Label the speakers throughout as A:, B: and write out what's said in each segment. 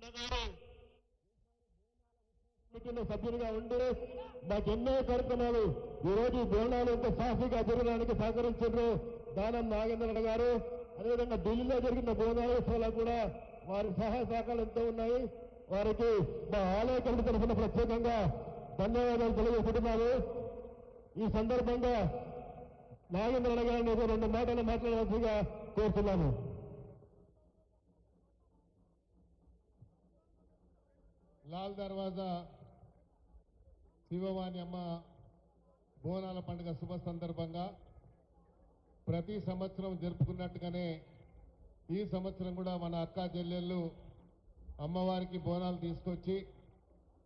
A: అన్నగారు సభ్యులుగా ఉండి మాకెన్నో కార్యక్రమాలు ఈ రోజు బోనాలు ఎంత సాఫీగా జరగడానికి సహకరించారు దానం నాగేంద్ర గారు. అదేవిధంగా ఢిల్లీలో జరిగిన బోనాలోత్సవాలు కూడా వారి సహాయ సహకారాలు ఎంతో ఉన్నాయి. వారికి మా ఆలయ కమిటీ తరఫున ప్రత్యేకంగా ధన్యవాదాలు తెలియజేస్తున్నాను. ఈ సందర్భంగా నాగేంద్ర గారిని రెండు మాటలు మాట్లాడవలసిగా కోరుతున్నాను.
B: లాల్ దర్వాజా శివవాణి అమ్మ బోనాల పండుగ శుభ సందర్భంగా ప్రతి సంవత్సరం జరుపుకున్నట్టుగానే ఈ సంవత్సరం కూడా మన అక్కా చెల్లెళ్ళు అమ్మవారికి బోనాలు తీసుకొచ్చి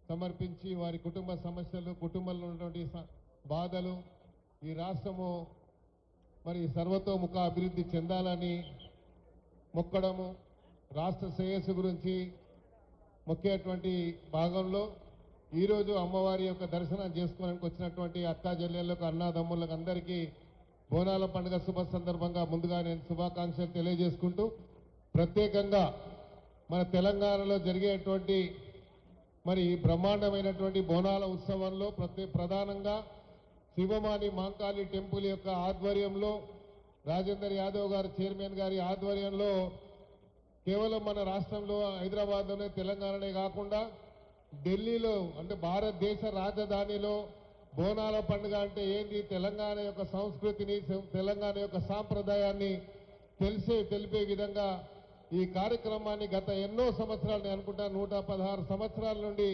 B: సమర్పించి వారి కుటుంబ సమస్యలు, కుటుంబంలో ఉన్నటువంటి బాధలు, ఈ రాష్ట్రము మరి సర్వతోముఖ అభివృద్ధి చెందాలని మొక్కడము, రాష్ట్ర శ్రేయస్సు గురించి మొక్కేటువంటి భాగంలో ఈరోజు అమ్మవారి యొక్క దర్శనం చేసుకోవడానికి వచ్చినటువంటి అక్కా చెల్లెళ్ళకు, అన్నాదమ్ములకు అందరికీ బోనాల పండుగ శుభ సందర్భంగా ముందుగా నేను శుభాకాంక్షలు తెలియజేసుకుంటూ, ప్రత్యేకంగా మన తెలంగాణలో జరిగేటువంటి మరి బ్రహ్మాండమైనటువంటి బోనాల ఉత్సవంలో ప్రధానంగా శివమాని మాంకాళి టెంపుల్ యొక్క ఆధ్వర్యంలో రాజేందర్ యాదవ్ గారు చైర్మన్ గారి ఆధ్వర్యంలో కేవలం మన రాష్ట్రంలో హైదరాబాద్లోనే తెలంగాణనే కాకుండా ఢిల్లీలో అంటే భారతదేశ రాజధానిలో బోనాల పండుగ అంటే ఏంటి, తెలంగాణ యొక్క సంస్కృతిని, తెలంగాణ యొక్క సాంప్రదాయాన్ని తెలిపే విధంగా ఈ కార్యక్రమాన్ని గత ఎన్నో సంవత్సరాలు, నేను అనుకుంటా 116 సంవత్సరాల నుండి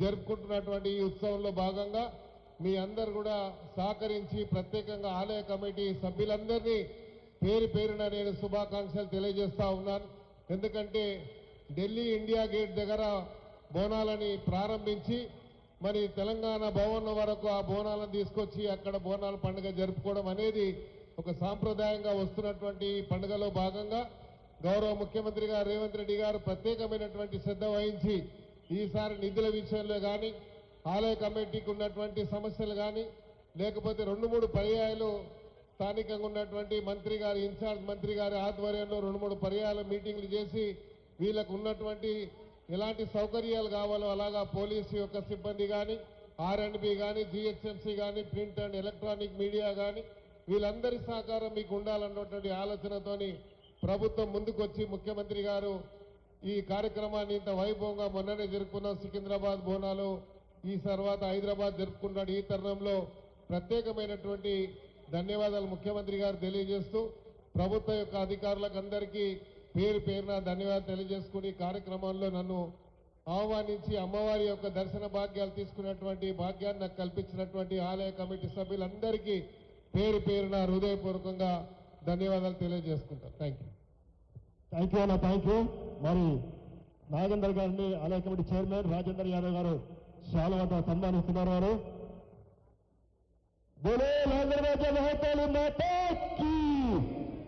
B: జరుపుకుంటున్నటువంటి ఈ ఉత్సవంలో భాగంగా మీ అందరు కూడా సహకరించి ప్రత్యేకంగా ఆలయ కమిటీ సభ్యులందరినీ పేరు పేరున నేను శుభాకాంక్షలు తెలియజేస్తా ఉన్నాను. ఎందుకంటే ఢిల్లీ ఇండియా గేట్ దగ్గర బోనాలని ప్రారంభించి మరి తెలంగాణ భవన్ వరకు ఆ బోనాలను తీసుకొచ్చి అక్కడ బోనాల పండుగ జరుపుకోవడం అనేది ఒక సాంప్రదాయంగా వస్తున్నటువంటి పండుగలో భాగంగా గౌరవ ముఖ్యమంత్రి గారు రేవంత్ రెడ్డి గారు ప్రత్యేకమైనటువంటి శ్రద్ధ వహించి ఈసారి నిధుల విషయంలో కానీ, ఆలయ కమిటీకి ఉన్నటువంటి సమస్యలు కానీ, లేకపోతే 2-3 పర్యాయాలు స్థానికంగా ఉన్నటువంటి మంత్రి గారి ఇన్ఛార్జ్ మంత్రి గారి ఆధ్వర్యంలో 2-3 పర్యాయాలు మీటింగ్లు చేసి వీళ్ళకు ఉన్నటువంటి ఎలాంటి సౌకర్యాలు కావాలో అలాగా పోలీసు యొక్క సిబ్బంది కానీ, R&B కానీ, GHMC కానీ, ప్రింట్ అండ్ ఎలక్ట్రానిక్ మీడియా కానీ వీళ్ళందరి సహకారం మీకు ఉండాలన్నటువంటి ఆలోచనతోని ప్రభుత్వం ముందుకొచ్చి ముఖ్యమంత్రి గారు ఈ కార్యక్రమాన్ని ఇంత వైభవంగా మొన్ననే జరుపుకున్న సికింద్రాబాద్ బోనాలు, ఈ తర్వాత హైదరాబాద్ జరుపుకున్నాడు. ఈ తరుణంలో ప్రత్యేకమైనటువంటి ధన్యవాదాలు ముఖ్యమంత్రి గారు తెలియజేస్తూ ప్రభుత్వ యొక్క అధికారులకు అందరికీ పేరు పేరున ధన్యవాదాలు తెలియజేసుకుని కార్యక్రమంలో నన్ను ఆహ్వానించి అమ్మవారి యొక్క దర్శన భాగ్యాలు తీసుకున్నటువంటి భాగ్యాన్ని నాకు కల్పించినటువంటి ఆలయ కమిటీ సభ్యులందరికీ పేరు పేరున హృదయపూర్వకంగా ధన్యవాదాలు తెలియజేసుకుంటాను. థ్యాంక్
A: యూ అన్న, థ్యాంక్ యూ. మరి నాగేందర్ గారిని ఆలయ కమిటీ చైర్మన్ రాజేందర్ యాదవ్ గారు శాలువాతో సన్మానిస్తున్నారు. వారు బోలో నాగరాజ మహాకాళి మాతాకి,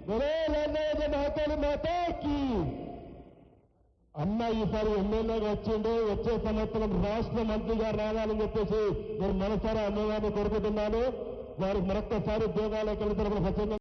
A: బోలో నాగరాజ మహాకాళి మాతాకి. అన్న ఈసారి ఎమ్మెల్యేగా వచ్చిండు, వచ్చే సంవత్సరం రాష్ట్ర మంత్రిగా రావాలని చెప్పేసి నేను మనసారా అమ్మవారిని కోరుకుంటున్నాను. వారికి మరొక్కసారి దేవాలయ కమిటీ తరఫున